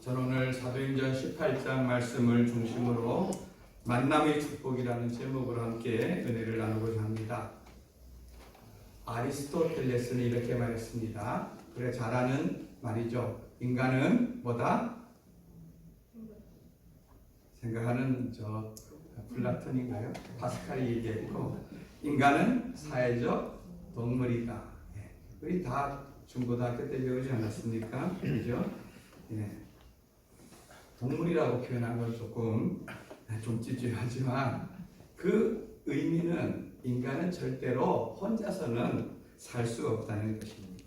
저는 오늘 사도행전 18장 말씀을 중심으로 만남의 축복이라는 제목으로 함께 은혜를 나누고자 합니다. 아리스토텔레스는 이렇게 말했습니다. 그래, 잘 아는 말이죠. 인간은 뭐다? 생각하는 플라톤인가요? 파스칼이 얘기했고, 인간은 사회적 동물이다. 우리 다 중고등학교 때 배우지 않았습니까? 그죠? 동물이라고 표현한 건 조금 좀 찌질하지만 그 의미는 인간은 절대로 혼자서는 살 수가 없다는 것입니다.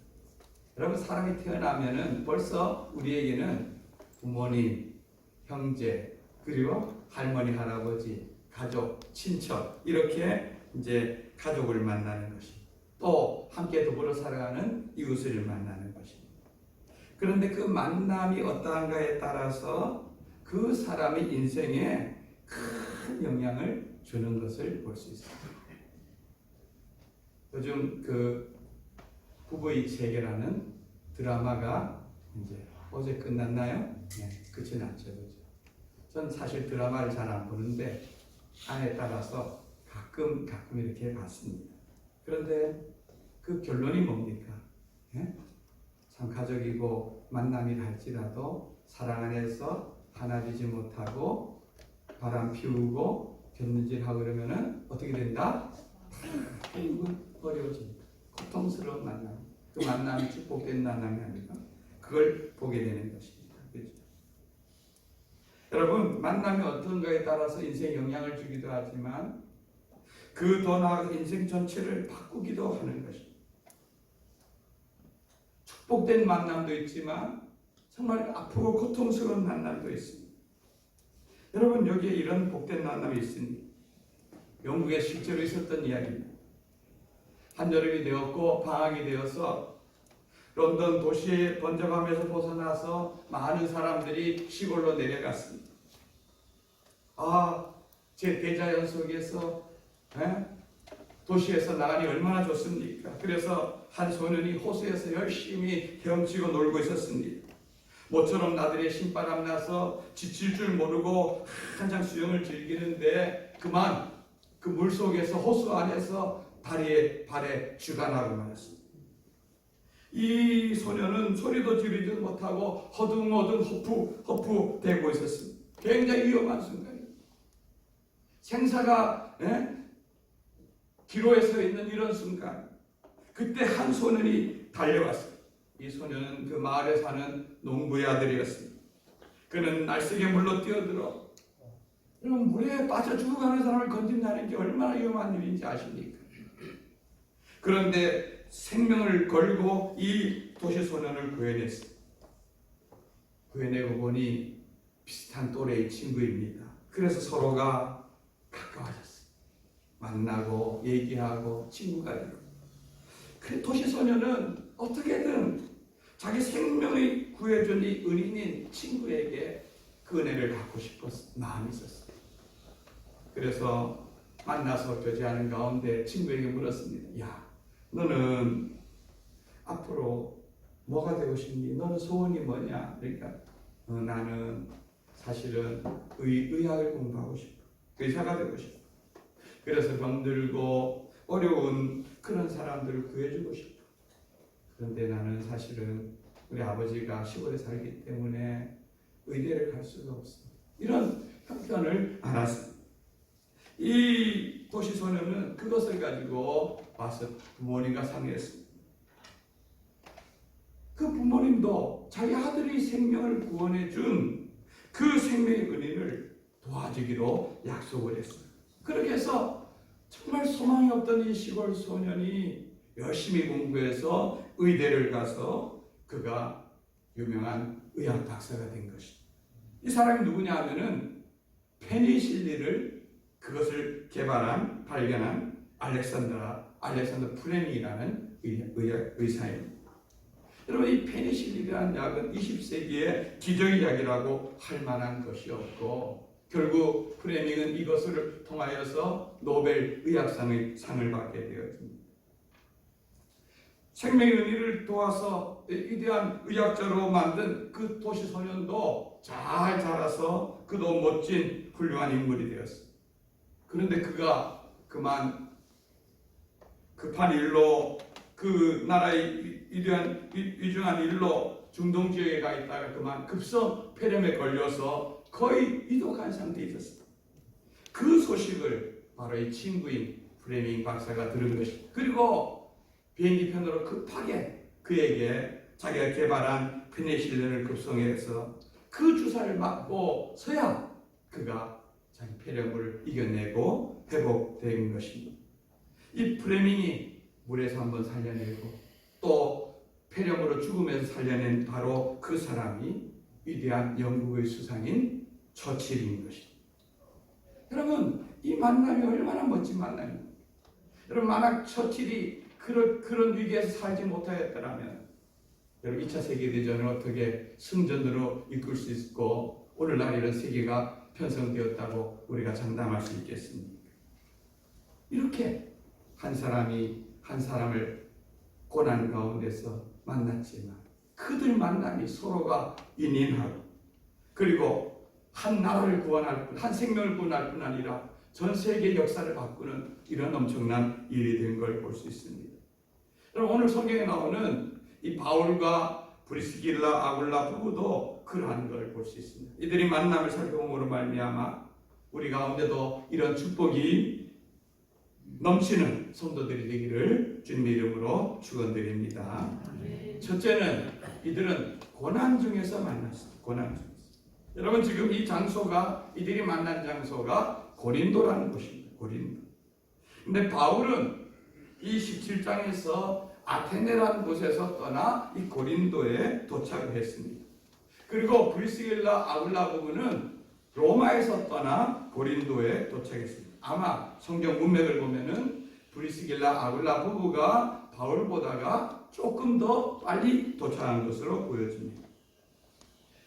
여러분, 사람이 태어나면은 벌써 우리에게는 부모님, 형제, 그리고 할머니, 할아버지, 가족, 친척, 이렇게 이제 가족을 만나는 것입니다. 또 함께 더불어 살아가는 이웃을 만나는 것입니다. 그런데 그 만남이 어떠한가에 따라서 그 사람의 인생에 큰 영향을 주는 것을 볼 수 있습니다. 요즘 그 부부의 세계라는 드라마가 이제 어제 끝났나요? 네, 그렇진 않죠, 그죠? 전 사실 드라마를 잘 안 보는데 안에 따라서 가끔 이렇게 봤습니다. 그런데 그 결론이 뭡니까? 참 가족이고 만남이 할지라도 사랑 안에서 하나 되지 못하고 바람 피우고 견눈질하고 그러면은 어떻게 된다? 어려워집니다. 고통스러운 만남. 그 만남이 축복된 만남이 아니라 그걸 보게 되는 것입니다. 그렇죠? 여러분, 만남이 어떤가에 따라서 인생에 영향을 주기도 하지만 그 더 나아가 인생 전체를 바꾸기도 하는 것입니다. 축복된 만남도 있지만 정말 아프고 고통스러운 만남도 있습니다. 여러분, 여기에 이런 복된 만남이 있습니다. 영국에 실제로 있었던 이야기입니다. 한여름이 되었고 방학이 되어서 런던 도시의 번잡함에서 벗어나서 많은 사람들이 시골로 내려갔습니다. 제 대자연 속에서 도시에서 나가니 얼마나 좋습니까? 그래서 한 소년이 호수에서 열심히 헤엄치고 놀고 있었습니다. 모처럼 나들이에 신바람 나서 지칠 줄 모르고 한창 수영을 즐기는데 그만 그 물속에서 호수 안에서 발에 쥐가 나고 말았습니다. 이 소년은 소리도 지르지 못하고 허둥허둥 허푸 대고 있었습니다. 굉장히 위험한 순간입니다. 생사가 기로에 서 있는 이런 순간, 그때 한 소년이 달려왔어요. 이 소년은 그 마을에 사는 농부의 아들이었습니다. 그는 날쌔게 물로 뛰어들어, 여러분, 물에 빠져 죽어가는 사람을 건진다는 게 얼마나 위험한 일인지 아십니까? 그런데 생명을 걸고 이 도시 소년을 구해냈어요. 구해내고 보니 비슷한 또래의 친구입니다. 그래서 서로가 가까워졌어요. 만나고 얘기하고 친구가 되고. 그 도시 소년은 어떻게든 자기 생명을 구해준 이 은인인 친구에게 그 은혜를 갖고 싶었어 마음이 있었어요. 그래서 만나서 교제하는 가운데 친구에게 물었습니다. 야, 너는 앞으로 뭐가 되고 싶니? 너는 소원이 뭐냐? 그러니까 나는 사실은 의학을 공부하고 싶어. 의사가 되고 싶어. 그래서 병들고 어려운 그런 사람들을 구해주고 싶어. 그런데 나는 사실은 우리 아버지가 시골에 살기 때문에 의대를 갈 수가 없어. 이런 형편을 알았습니다. 이 도시 소년은 그것을 가지고 와서 부모님과 상의했습니다. 그 부모님도 자기 아들의 생명을 구원해 준 그 생명의 은인을 도와주기로 약속을 했어요. 그렇게 해서 정말 소망이 없던 이 시골 소년이 열심히 공부해서 의대를 가서 그가 유명한 의학 박사가 된 것입니다. 이 사람이 누구냐 하면은 페니실린을 그것을 발견한 알렉산더 플레밍이라는 의사입니다. 여러분, 이 페니실린이라는 약은 20세기의 기적의 약이라고 할 만한 것이었고, 결국 플레밍은 이것을 통하여서 노벨 의학상의 상을 받게 되었습니다. 생명의 의미를 도와서 위대한 의학자로 만든 그 도시 소년도 잘 자라서 그도 멋진 훌륭한 인물이 되었어. 그런데 그가 그만 급한 일로 그 나라의 위중한 일로 중동 지역에 가 있다가 그만 급성 폐렴에 걸려서 거의 위독한 상태에 있었어. 그 소식을 바로 이 친구인 프레밍 박사가 들은 것이. 그리고 비행기 편으로 급하게 그에게 자기가 개발한 페니실린을 급송해서 그 주사를 맞고서야 그가 자기 폐렴을 이겨내고 회복된 것입니다. 이 프레밍이 물에서 한번 살려내고 또 폐렴으로 죽으면서 살려낸 바로 그 사람이 위대한 영국의 수상인 처칠인 것입니다. 여러분, 이 만남이 얼마나 멋진 만남입니까? 여러분, 만약 처칠이 그런 위기에서 살지 못하였더라면 여러분 2차 세계대전을 어떻게 승전으로 이끌 수 있고 오늘날 이런 세계가 편성되었다고 우리가 장담할 수 있겠습니까? 이렇게 한 사람이 한 사람을 고난 가운데서 만났지만 그들 만남이 서로가 인인하고 그리고 한 나라를 구원할 뿐, 한 생명을 구원할 뿐 아니라 전 세계 역사를 바꾸는 이런 엄청난 일이 된 걸 볼 수 있습니다. 여러분, 오늘 성경에 나오는 이 바울과 브리스길라 아굴라 부부도 그러한 걸 볼 수 있습니다. 이들이 만남을 살펴봄으로 말미암아 우리 가운데도 이런 축복이 넘치는 성도들이 되기를 주님의 이름으로 축원드립니다. 첫째는 이들은 고난 중에서 만났습니다. 고난 중에서. 여러분, 지금 이 장소가 이들이 만난 장소가 고린도라는 곳입니다. 고린도. 근데 바울은 이 17장에서 아테네라는 곳에서 떠나 이 고린도에 도착을 했습니다. 그리고 브리스길라 아굴라 부부는 로마에서 떠나 고린도에 도착했습니다. 아마 성경 문맥을 보면은 브리스길라 아굴라 부부가 바울보다가 조금 더 빨리 도착한 것으로 보여집니다.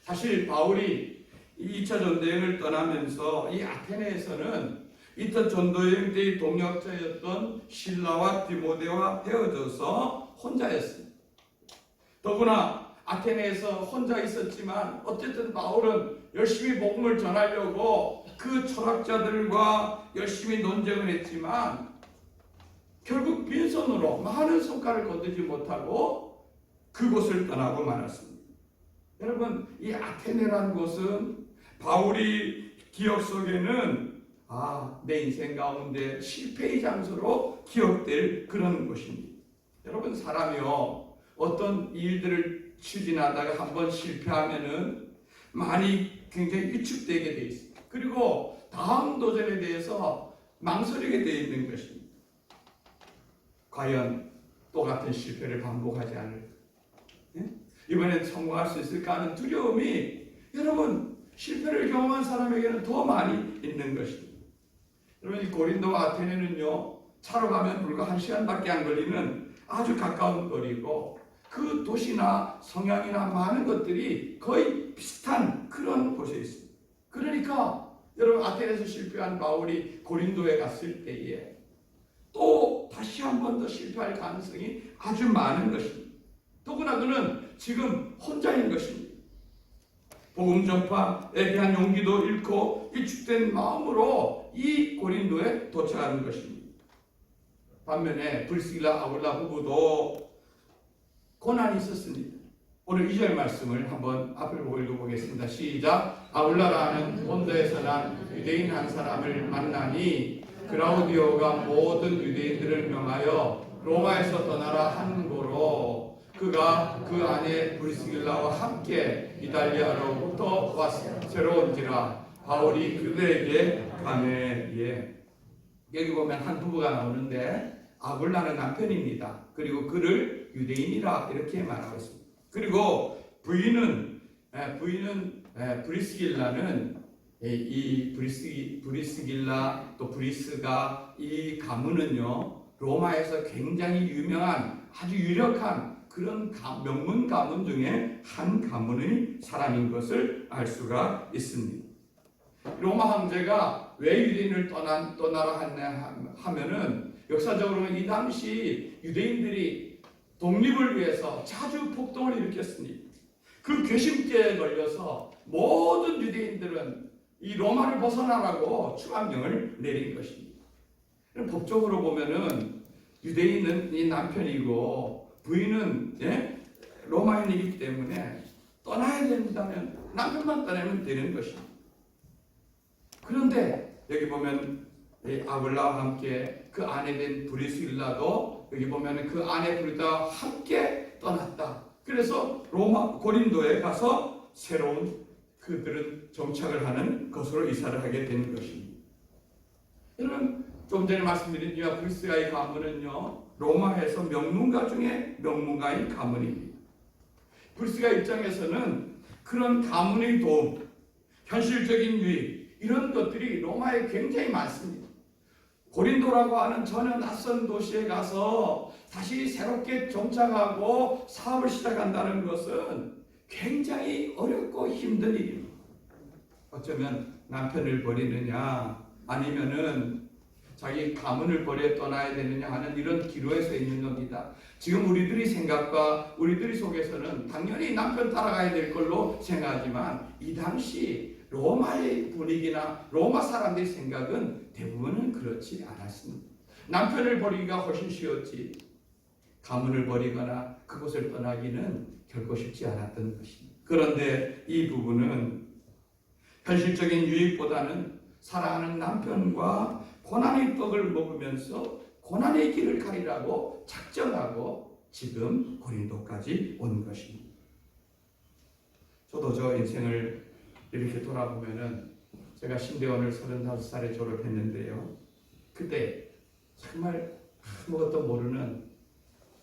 사실 바울이 이 2차 전도여행을 떠나면서 이 아테네에서는 이때 전도여행 때의 동역자였던 실라와 디모데와 헤어져서 혼자였습니다. 더구나 아테네에서 혼자 있었지만 어쨌든 바울은 열심히 복음을 전하려고 그 철학자들과 열심히 논쟁을 했지만 결국 빈손으로 많은 성과를 거두지 못하고 그곳을 떠나고 말았습니다. 여러분, 이 아테네라는 곳은 바울이 기억 속에는 내 인생 가운데 실패의 장소로 기억될 그런 곳입니다. 여러분, 사람이요 어떤 일들을 추진하다가 한번 실패하면은 많이 굉장히 위축되게 돼 있습니다. 그리고 다음 도전에 대해서 망설이게 되어 있는 것입니다. 과연 똑같은 실패를 반복하지 않을까? 이번엔 성공할 수 있을까 하는 두려움이 여러분 실패를 경험한 사람에게는 더 많이 있는 것입니다. 여러분, 이 고린도와 아테네는요 차로 가면 불과 1시간밖에 안 걸리는 아주 가까운 거리고 그 도시나 성향이나 많은 것들이 거의 비슷한 그런 곳에 있습니다. 그러니까 여러분, 아테네에서 실패한 바울이 고린도에 갔을 때에 또 다시 한 번 더 실패할 가능성이 아주 많은 것입니다. 더구나 그는 지금 혼자인 것입니다. 복음 전파에 대한 용기도 잃고 위축된 마음으로 이 고린도에 도착하는 것입니다. 반면에 브리스길라 아굴라 부부도 고난이 있었습니다. 오늘 2절 말씀을 한번 앞을 보고 읽어보겠습니다. 시작. 아굴라라는 본도에서 난 유대인 한 사람을 만나니 그라우디오가 모든 유대인들을 명하여 로마에서 떠나라 한 고로 그가 그 안에 브리스길라와 함께 이달리아로부터 새로운지라 바울이 그들에게 가매. 여기 보면 한 부부가 나오는데 아굴라는 남편입니다. 그리고 그를 유대인이라 이렇게 말하고 있습니다. 그리고 부인은 브리스길라는 이 브리스길라 또 브리스가 이 가문은요 로마에서 굉장히 유명한 아주 유력한 그런 명문 가문 중에 한 가문의 사람인 것을 알 수가 있습니다. 로마 황제가 왜 유대인을 떠나라 하면은 역사적으로는 이 당시 유대인들이 독립을 위해서 자주 폭동을 일으켰으니 그 괘씸죄에 걸려서 모든 유대인들은 이 로마를 벗어나라고 추방령을 내린 것입니다. 법적으로 보면은 유대인은 이 남편이고 부인은 로마인이기 때문에 떠나야 된다면 남편만 떠나면 되는 것입니다. 그런데 여기 보면 아굴라와 함께 그 아내 된 브리스길라도 여기 보면 그 아내 브리다와 함께 떠났다. 그래서 로마 고린도에 가서 새로운 그들은 정착을 하는 것으로 이사를 하게 된 것입니다. 여러분 좀 전에 말씀드린 이와 브리스가의 가문은요 로마에서 명문가 중에 명문가인 가문입니다. 브리스가 입장에서는 그런 가문의 도움, 현실적인 유익 이런 것들이 로마에 굉장히 많습니다. 고린도라고 하는 전혀 낯선 도시에 가서 다시 새롭게 정착하고 사업을 시작한다는 것은 굉장히 어렵고 힘든 일입니다. 어쩌면 남편을 버리느냐 아니면은 자기 가문을 버려 떠나야 되느냐 하는 이런 기로에 서 있는 겁니다. 지금 우리들이 생각과 우리들이 속에서는 당연히 남편 따라가야 될 걸로 생각하지만 이 당시 로마의 분위기나 로마 사람들의 생각은 대부분은 그렇지 않았습니다. 남편을 버리기가 훨씬 쉬웠지 가문을 버리거나 그곳을 떠나기는 결코 쉽지 않았던 것입니다. 그런데 이 부분은 현실적인 유익보다는 사랑하는 남편과 고난의 떡을 먹으면서 고난의 길을 가리라고 작정하고 지금 고린도까지 온 것입니다. 저도 저 인생을 이렇게 돌아보면은 제가 신대원을 35살에 졸업했는데요. 그때 정말 아무것도 모르는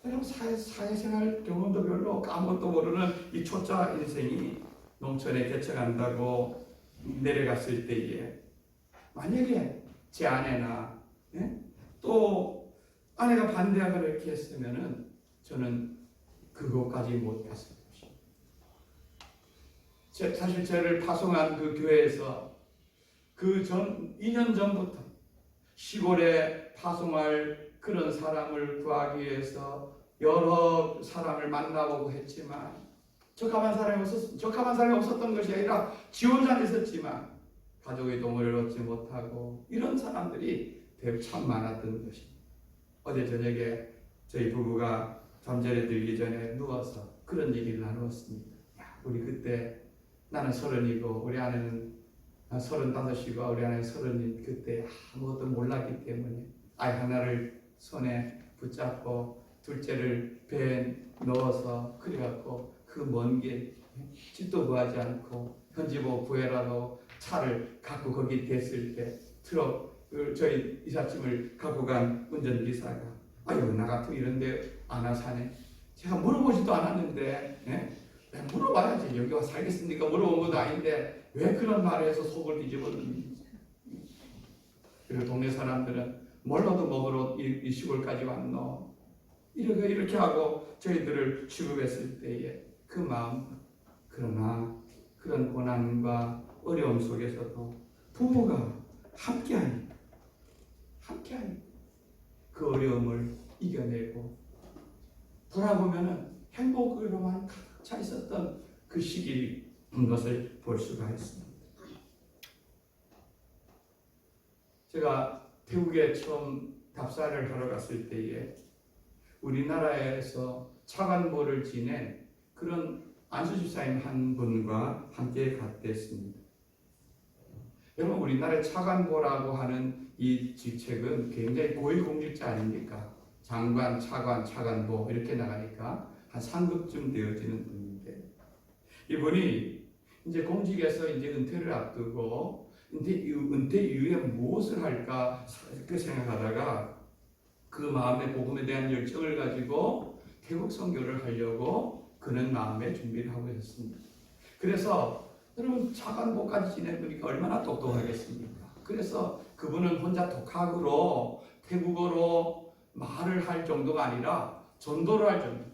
그냥 사회생활 경험도 별로 아무것도 모르는 이 초짜 인생이 농촌에 개척한다고 내려갔을 때에 만약에 제 아내나 또 아내가 반대하거나 이렇게 했으면은 저는 그것까지 못 갔을 것입니다. 사실 저를 파송한 그 교회에서 그 2년 전부터 시골에 파송할 그런 사람을 구하기 위해서 여러 사람을 만나보고 했지만 적합한 사람이 없었던 것이 아니라 지원자는 있었지만 가족의 동의를 얻지 못하고 이런 사람들이 참 많았던 것입니다. 어제 저녁에 저희 부부가 잠자리에 들기 전에 누워서 그런 얘기를 나누었습니다. 야, 우리 그때 나는 30이고 우리 아내는 35이고 우리 아내는 30인 그때 아무것도 몰랐기 때문에 아이 하나를 손에 붙잡고 둘째를 배에 넣어서 그래갖고 그 먼 길 집도 구하지 않고 현지보 구해라고 차를 갖고 거기 댔을 때 트럭을 저희 이삿짐을 갖고 간 운전기사가 아유 나 같으면 이런데 안 사네. 제가 물어보지도 않았는데 물어봐야지 여기 와서 살겠습니까? 물어본 것도 아닌데 왜 그런 말을 해서 속을 뒤집었는지. 그리고 동네 사람들은 뭘로도 먹으러 이 시골까지 왔노. 이렇게 하고 저희들을 취급했을 때에 그 마음 그러나 그런 고난과 어려움 속에서도 부부가 함께하니 그 어려움을 이겨내고 돌아보면은 행복으로만 가득 차 있었던 그 시기인 것을 볼 수가 있습니다. 제가 태국에 처음 답사를 하러 갔을 때에 우리나라에서 차관보를 지낸 그런 안수집사님 한 분과 함께 갔댔습니다. 여러분 우리나라의 차관보라고 하는 이 직책은 굉장히 고위공직자 아닙니까? 장관, 차관, 차관보 이렇게 나가니까 한 상급쯤 되어지는 분인데 이분이 이제 공직에서 이제 은퇴를 앞두고 은퇴 이후에 무엇을 할까 이렇게 생각하다가 그 마음의 복음에 대한 열정을 가지고 태국 선교를 하려고 그는 마음의 준비를 하고 있었습니다. 그래서 여러분 차관보까지 지내보니까 얼마나 똑똑하겠습니까? 그래서 그분은 혼자 독학으로 태국어로 말을 할 정도가 아니라 전도를 할 정도.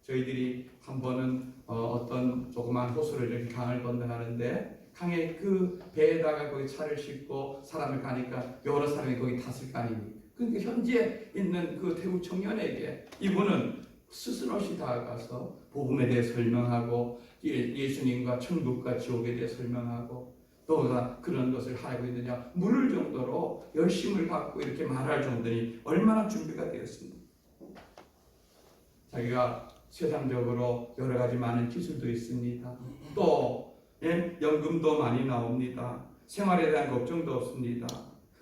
저희들이 한 번은 어떤 조그만 호수를 이렇게 강을 건너가는데 강에 그 배에다가 거기 차를 싣고 사람을 가니까 여러 사람이 거기 탔을 거 아닙니까? 그러니까 현지에 있는 그 태국 청년에게 이분은 스스로 다가가서 복음에 대해 설명하고 예수님과 천국과 지옥에 대해 설명하고 또 그런 것을 하고 있느냐 물을 정도로 열심을 갖고 이렇게 말할 정도니 얼마나 준비가 되었습니까? 자기가 세상적으로 여러 가지 많은 기술도 있습니다. 또 연금도 많이 나옵니다. 생활에 대한 걱정도 없습니다.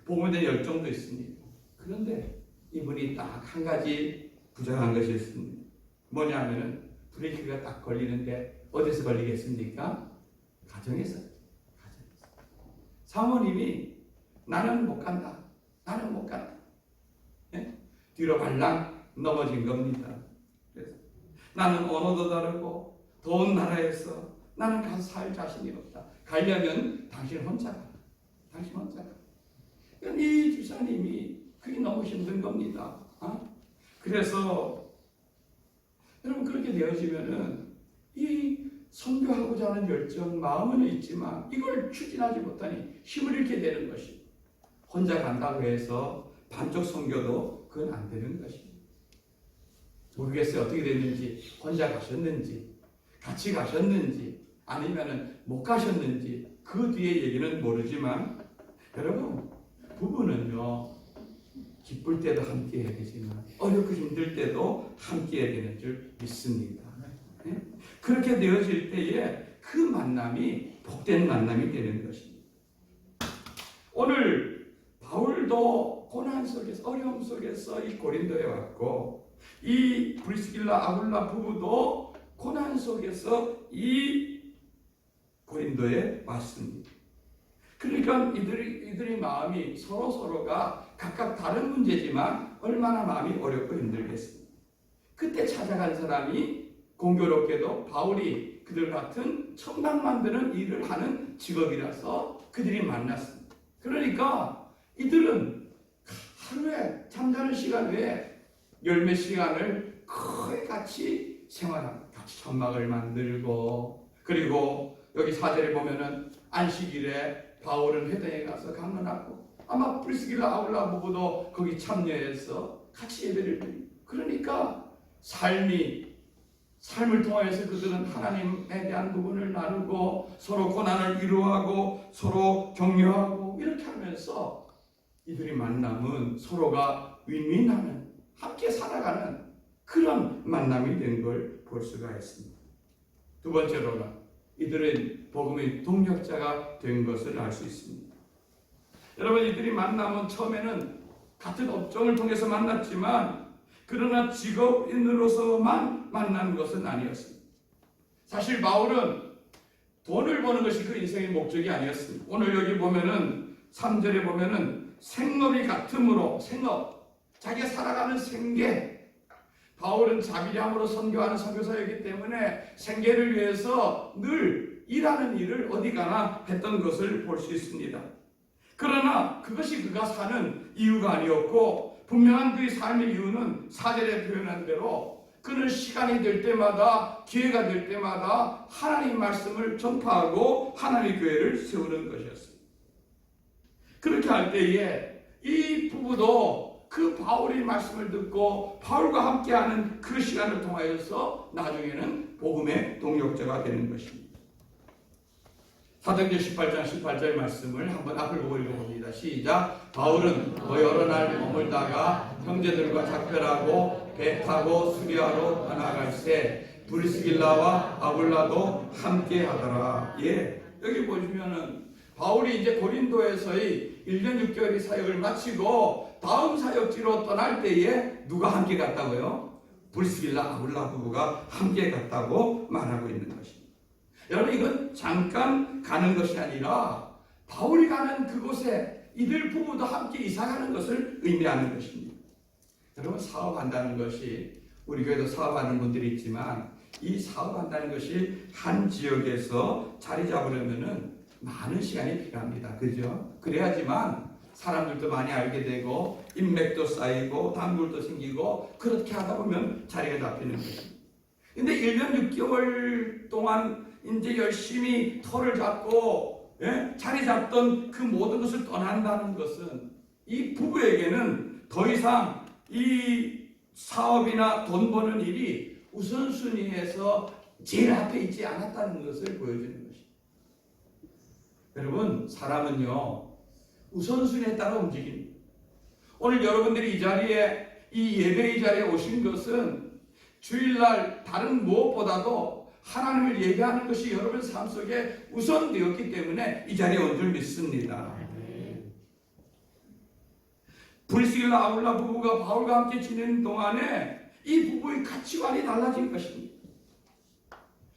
복음에 대한 열정도 있습니다. 그런데 이분이 딱 한 가지 부정한 것이 있습니다. 뭐냐면은 브레이크가 딱 걸리는데 어디서 걸리겠습니까? 가정에서. 사모님이 나는 못 간다. 나는 못 간다. 뒤로 발랑 넘어진 겁니다. 그래서 나는 언어도 다르고 더운 나라에서 나는 가서 살 자신이 없다. 가려면 당신 혼자 가. 당신 혼자 가. 이 주사님이 그게 너무 힘든 겁니다. 그래서 여러분 그렇게 되어지면은 이 선교하고자 하는 열정 마음은 있지만 이걸 추진하지 못하니 힘을 잃게 되는 것이 혼자 간다고 해서 반쪽 선교도 그건 안 되는 것입니다. 모르겠어요. 어떻게 됐는지 혼자 가셨는지 같이 가셨는지 아니면은 못 가셨는지 그 뒤에 얘기는 모르지만 여러분 부부는요 기쁠 때도 함께 해야 되지만 어렵고 힘들 때도 함께 해야 되는 줄 믿습니다. 그렇게 되어질 때에 그 만남이 복된 만남이 되는 것입니다. 오늘 바울도 고난 속에서 어려움 속에서 이 고린도에 왔고 이 브리스길라 아굴라 부부도 고난 속에서 이 고린도에 왔습니다. 그러니까 이들의 마음이 서로가 각각 다른 문제지만 얼마나 마음이 어렵고 힘들겠습니까? 그때 찾아간 사람이 공교롭게도 바울이 그들 같은 천당 만드는 일을 하는 직업이라서 그들이 만났습니다. 그러니까 이들은 하루에 잠자는 시간 외에 열몇 시간을 거의 같이 생활합니다. 같이 천막을 만들고 그리고 여기 4절에 보면은 안식일에 바울은 회당에 가서 강론하고 아마 프리스길라 아울라 부부도 거기 참여해서 같이 예배를 드립니다. 그러니까 삶을 통해서 그들은 하나님에 대한 부분을 나누고 서로 고난을 위로하고 서로 격려하고 이렇게 하면서 이들의 만남은 서로가 윈윈하는 함께 살아가는 그런 만남이 된 걸 볼 수가 있습니다. 두 번째로는 이들은 복음의 동력자가 된 것을 알 수 있습니다. 여러분 이들이 만남은 처음에는 같은 업종을 통해서 만났지만 그러나 직업인으로서만 만난 것은 아니었습니다. 사실 바울은 돈을 버는 것이 그 인생의 목적이 아니었습니다. 오늘 여기 보면은 3절에 보면은 생업이 같음으로 생업 자기가 살아가는 생계 바울은 자비량으로 선교하는 선교사였기 때문에 생계를 위해서 늘 일하는 일을 어디 가나 했던 것을 볼 수 있습니다. 그러나 그것이 그가 사는 이유가 아니었고 분명한 그의 삶의 이유는 4절에 표현한 대로 그는 시간이 될 때마다 기회가 될 때마다 하나님 말씀을 전파하고 하나님의 교회를 세우는 것이었습니다. 그렇게 할 때에 이 부부도 그 바울의 말씀을 듣고 바울과 함께하는 그 시간을 통하여서 나중에는 복음의 동력자가 되는 것입니다. 사도행전 18장 18절 말씀을 한번 앞을 보고 읽어봅니다. 시작. 바울은 더 여러 날 머물다가 형제들과 작별하고 배 타고 수리아로 떠나갈새 브리스길라와 아굴라도 함께 하더라. 여기 보시면은 바울이 이제 고린도에서의 1년 6개월의 사역을 마치고 다음 사역지로 떠날 때에 누가 함께 갔다고요? 브리스길라 아굴라 부부가 함께 갔다고 말하고 있는 것입니다. 여러분 이건 잠깐 가는 것이 아니라 바울이 가는 그곳에 이들 부부도 함께 이사가는 것을 의미하는 것입니다. 여러분 사업한다는 것이 우리 교회도 사업하는 분들이 있지만 이 사업한다는 것이 한 지역에서 자리 잡으려면은 많은 시간이 필요합니다. 그죠? 그래야지만 사람들도 많이 알게 되고 인맥도 쌓이고 단골도 생기고 그렇게 하다 보면 자리가 잡히는 것입니다. 근데 1년 6개월 동안 이제 열심히 터를 잡고 자리 잡던 그 모든 것을 떠난다는 것은 이 부부에게는 더 이상 이 사업이나 돈 버는 일이 우선순위에서 제일 앞에 있지 않았다는 것을 보여주는 것입니다. 여러분, 사람은요 우선순위에 따라 움직입니다. 오늘 여러분들이 이 자리에, 이 예배의 자리에 오신 것은 주일날 다른 무엇보다도 하나님을 예배하는 것이 여러분 삶 속에 우선되었기 때문에 이 자리에 온 줄 믿습니다. 브리스길라 아굴라 부부가 바울과 함께 지내는 동안에 이 부부의 가치관이 달라진 것입니다.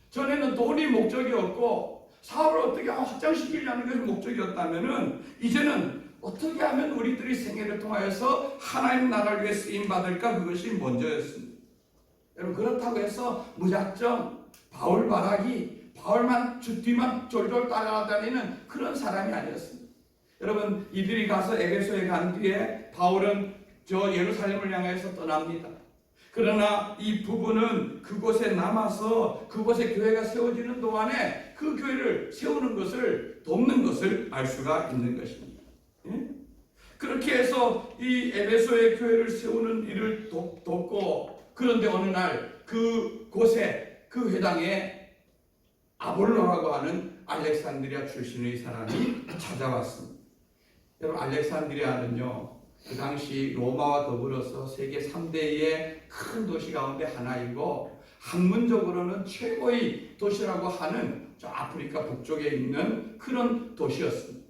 전에는 돈이 목적이었고 사업을 어떻게 확장시키려는 것이 목적이었다면은 이제는 어떻게 하면 우리들이 생애를 통하여서 하나님 나라를 위해 쓰임받을까, 그것이 먼저였습니다. 여러분, 그렇다고 해서 무작정 바울 말하기, 바울만 뒤만 졸졸 따라다니는 그런 사람이 아니었습니다. 여러분, 이들이 가서 에베소에 간 뒤에 바울은 저 예루살렘을 향해서 떠납니다. 그러나 이 부부는 그곳에 남아서 그곳에 교회가 세워지는 동안에 그 교회를 세우는 것을 돕는 것을 알 수가 있는 것입니다. 예? 그렇게 해서 이 에베소의 교회를 세우는 일을 돕고, 그런데 어느 날 그곳에 그 회당에 아볼로라고 하는 알렉산드리아 출신의 사람이 찾아왔습니다. 여러분, 알렉산드리아는요 그 당시 로마와 더불어서 세계 3대의 큰 도시 가운데 하나이고, 학문적으로는 최고의 도시라고 하는 저 아프리카 북쪽에 있는 그런 도시였습니다.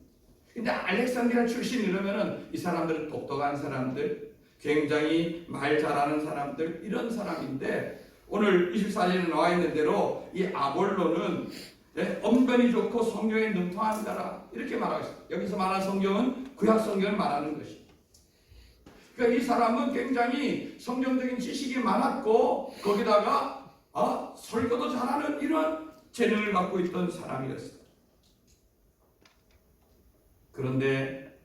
근데 알렉산드리아 출신 이러면은 이 사람들은 똑똑한 사람들, 굉장히 말 잘하는 사람들, 이런 사람인데, 오늘 24절에 나와 있는 대로 이 아볼로는 언변이 좋고 성경에 능통한 자라, 이렇게 말하고 있습니다. 여기서 말하는 성경은 구약 성경을 말하는 것입니다. 그러니까 이 사람은 굉장히 성경적인 지식이 많았고, 거기다가 설교도 잘하는 이런 재능을 갖고 있던 사람이었어요. 그런데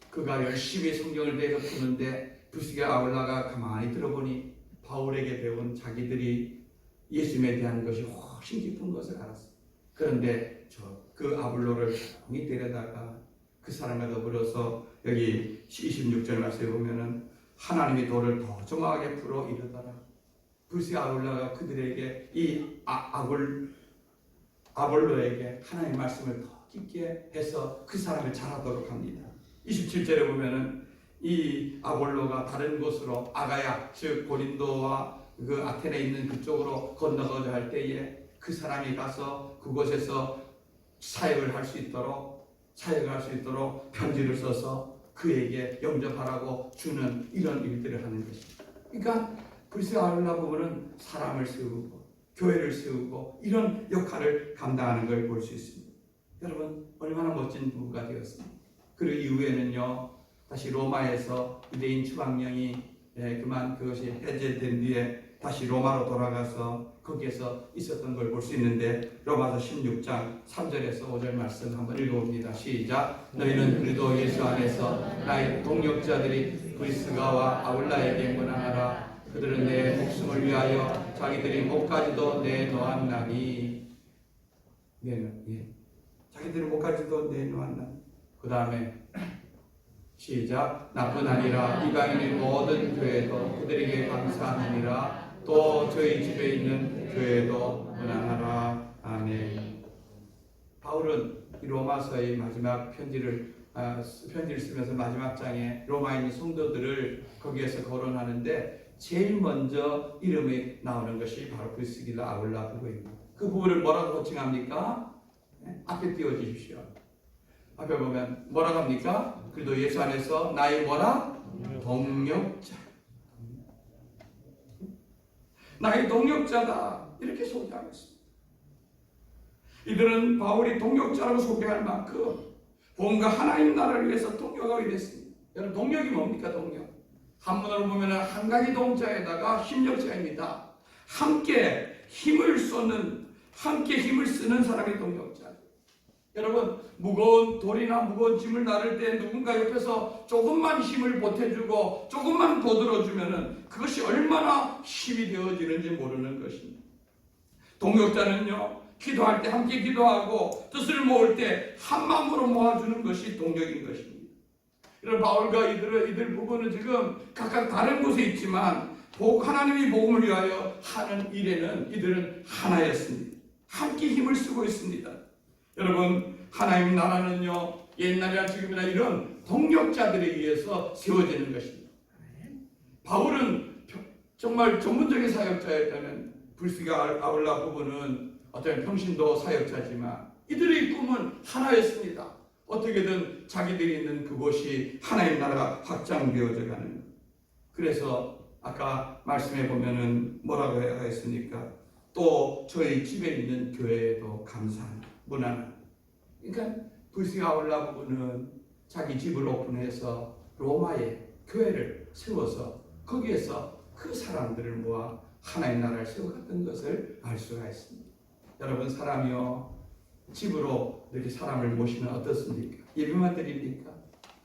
그가 열심히 성경을 배워 푸는데 브리스길라 아굴라가 가만히 들어보니 바울에게 배운 자기들이 예수님에 대한 것이 훨씬 깊은 것을 알았어요. 그런데 그 아볼로를 조용히 데려다가 그 사람과 더불어서 여기 26절 말씀에 보면은 하나님이 돌을 더 정확하게 풀어 이르더라. 브리스길라 아굴라가 그들에게 이 아볼로에게 하나님의 말씀을 더 깊게 해서 그 사람을 잘하도록 합니다. 27절에 보면은 이 아볼로가 다른 곳으로 아가야, 즉 고린도와 그 아테네에 있는 그쪽으로 건너가자 할 때에 그 사람이 가서 그곳에서 사역을 할 수 있도록 편지를 써서 그에게 영접하라고 주는 이런 일들을 하는 것입니다. 그러니까 브리스길라 아굴라 부부는 사람을 세우고 교회를 세우고 이런 역할을 감당하는 걸 볼 수 있습니다. 여러분, 얼마나 멋진 부부가 되었습니다. 그리고 이후에는요 다시 로마에서 유대인 추방령이 그만 그것이 해제된 뒤에 다시 로마로 돌아가서 거기에서 있었던 걸 볼 수 있는데, 로마서 16장 3절에서 5절 말씀 한번 읽어봅니다. 시작. 너희는 그리스도 예수 안에서 나의 동역자들이 브리스가와 아굴라에게 문안하라. 그들은 내 목숨을 위하여 자기들이 목까지도 내놓았나니. 자기들이 목까지도 내놓았나니. 그 다음에 시작. 나뿐 아니라 이방인의 모든 교회도 그들에게 감사하느니라. 또 저희 집에 있는 교회도 문안하라. 아멘. 바울은 이 로마서의 마지막 편지를 쓰면서 마지막 장에 로마에 있는 성도들을 거기에서 거론하는데 제일 먼저 이름이 나오는 것이 바로 브리스길라 아굴라 부부입니다. 그 부부를 뭐라고 호칭합니까? 앞에 띄워주십시오. 앞에 보면 뭐라고 합니까? 그래도 예수 안에서 나의 뭐라? 동역자. 나의 동역자다. 이렇게 소개하고 있습니다. 이들은 바울이 동역자라고 소개할 만큼 뭔가 하나님 나라를 위해서 동역하게 됐습니다. 여러분, 동역이 뭡니까? 동역. 한문으로 보면 한 가지 동자에다가 힘력자입니다. 함께 힘을 쓰는 사람이 동역자. 여러분, 무거운 돌이나 무거운 짐을 나를 때 누군가 옆에서 조금만 힘을 보태주고 조금만 도들어주면은 그것이 얼마나 힘이 되어지는지 모르는 것입니다. 동역자는요, 기도할 때 함께 기도하고 뜻을 모을 때 한 마음으로 모아주는 것이 동역인 것입니다. 이런 바울과 이들 부부는 지금 각각 다른 곳에 있지만 하나님이 복음을 위하여 하는 일에는 이들은 하나였습니다. 함께 힘을 쓰고 있습니다. 여러분, 하나님 나라는요, 옛날이나 지금이나 이런 동력자들에 의해서 세워지는 것입니다. 바울은 정말 전문적인 사역자였다면 불스가 아울라 부부는 어떤 평신도 사역자지만 이들의 꿈은 하나였습니다. 어떻게든 자기들이 있는 그곳이 하나님 나라가 확장되어져 가는 것. 그래서 아까 말씀해 보면은 뭐라고 하였습니까? 또 저희 집에 있는 교회에도 감사합니다. 문안. 그러니까 불스가 아울라 부부는 자기 집을 오픈해서 로마에 교회를 세워서 거기에서 그 사람들을 모아 하나님 나라를 세워갔던 것을 알 수가 있습니다. 여러분, 사람이요, 집으로 이렇게 사람을 모시면 어떻습니까? 예배만 드립니까?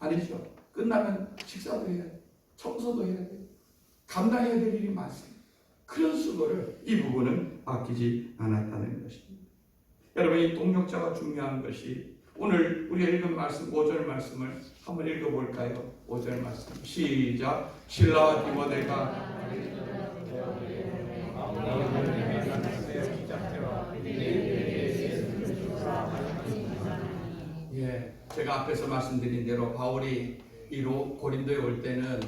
아니죠. 끝나면 식사도 해야 돼요. 청소도 해야 돼요. 감당해야 될 일이 많습니다. 그런 수고를 이 부분은 아끼지 않았다는 것입니다. 여러분, 이 동력자가 중요한 것이 오늘 우리가 읽은 말씀 5절 말씀을 한번 읽어볼까요? 5절 말씀 시작. 신라와 디모데가 제가 앞에서 말씀드린 대로 바울이 고린도에 올 때는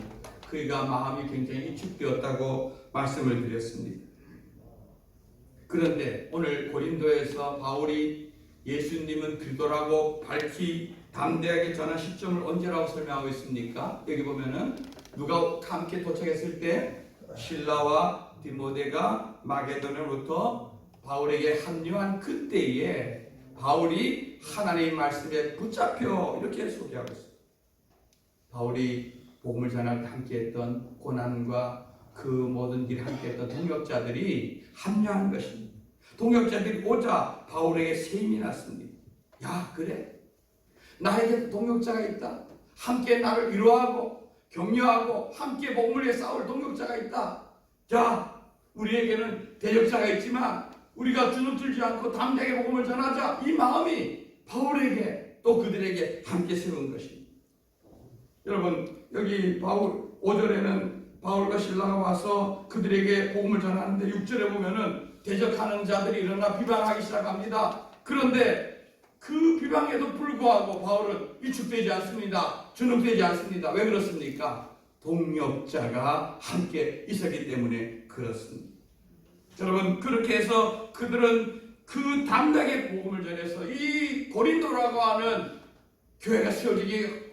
그가 마음이 굉장히 위축되었다고 말씀을 드렸습니다. 그런데 오늘 고린도에서 바울이 예수님은 그리스도라고 밝히 담대하게 전한 시점을 언제라고 설명하고 있습니까? 여기 보면은 누가 함께 도착했을 때 실라와 디모데가 마게도냐로부터 바울에게 합류한 그때에 바울이 하나님의 말씀에 붙잡혀 이렇게 소개하고 있습니다. 바울이 복음을 전할 때 함께했던 고난과 그 모든 일 함께했던 동역자들이 합류한 것입니다. 동역자들이 오자 바울에게 세임이 났습니다. 야, 그래? 나에게 동역자가 있다. 함께 나를 위로하고 격려하고 함께 복음을 위해 싸울 동역자가 있다. 자, 우리에게는 대적자가 있지만 우리가 주눅들지 않고 담대하게 복음을 전하자. 이 마음이 바울에게 또 그들에게 함께 세운 것입니다. 여러분, 여기 바울 5절에는 바울과 실라가 와서 그들에게 복음을 전하는데 6절에 보면은 대적하는 자들이 일어나 비방하기 시작합니다. 그런데 그 비방에도 불구하고 바울은 위축되지 않습니다. 주눅되지 않습니다. 왜 그렇습니까? 동역자가 함께 있었기 때문에 그렇습니다. 여러분, 그렇게 해서 그들은 그 담대하게 복음을 전해서 이 고린도라고 하는 교회가 세워지기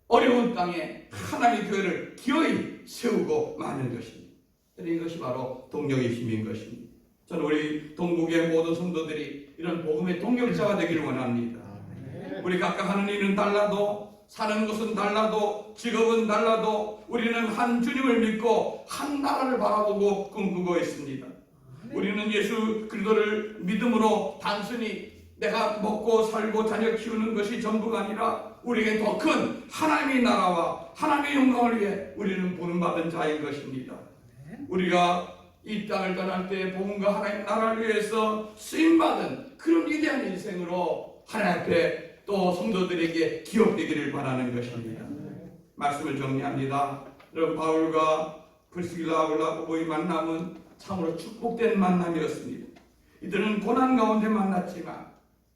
어려운 땅에 하나님의 교회를 기어이 세우고 마는 것입니다. 이것이 바로 동력의 힘인 것입니다. 저는 우리 동국의 모든 성도들이 이런 복음의 동력자가 되기를 원합니다. 우리 각각 하는 일은 달라도, 사는 곳은 달라도, 직업은 달라도 우리는 한 주님을 믿고 한 나라를 바라보고 꿈꾸고 있습니다. 우리는 예수 그리스도를 믿음으로 단순히 내가 먹고 살고 자녀 키우는 것이 전부가 아니라 우리에게 더 큰 하나님의 나라와 하나님의 영광을 위해 우리는 부름받은 자인 것입니다. 우리가 이 땅을 떠날 때 복음과 하나님의 나라를 위해서 쓰임받은 그런 위대한 인생으로 하나님 앞에 또 성도들에게 기억되기를 바라는 것입니다. 말씀을 정리합니다. 여러분, 바울과 브리스길라 아굴라 부부의 만남은 참으로 축복된 만남이었습니다. 이들은 고난 가운데 만났지만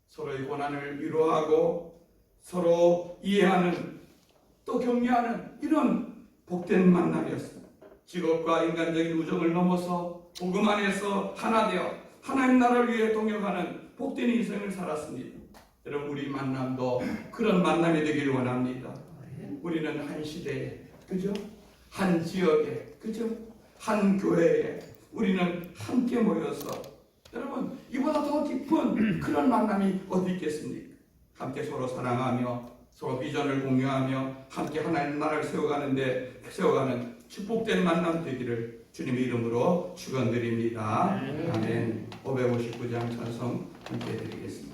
서로의 고난을 위로하고 서로 이해하는 또 격려하는 이런 복된 만남이었습니다. 직업과 인간적인 우정을 넘어서 복음 안에서 하나 되어 하나님 나라를 위해 동역하는 복된 인생을 살았습니다. 여러분, 우리 만남도 그런 만남이 되기를 원합니다. 우리는 한 시대에, 그죠? 한 지역에, 그죠? 한 교회에 우리는 함께 모여서 여러분, 이보다 더 깊은 그런 만남이 어디 있겠습니까? 함께 서로 사랑하며 서로 비전을 공유하며 함께 하나님 나라를 세워가는 축복된 만남 되기를 주님의 이름으로 축원드립니다. 아멘. 559장 찬송 함께 드리겠습니다.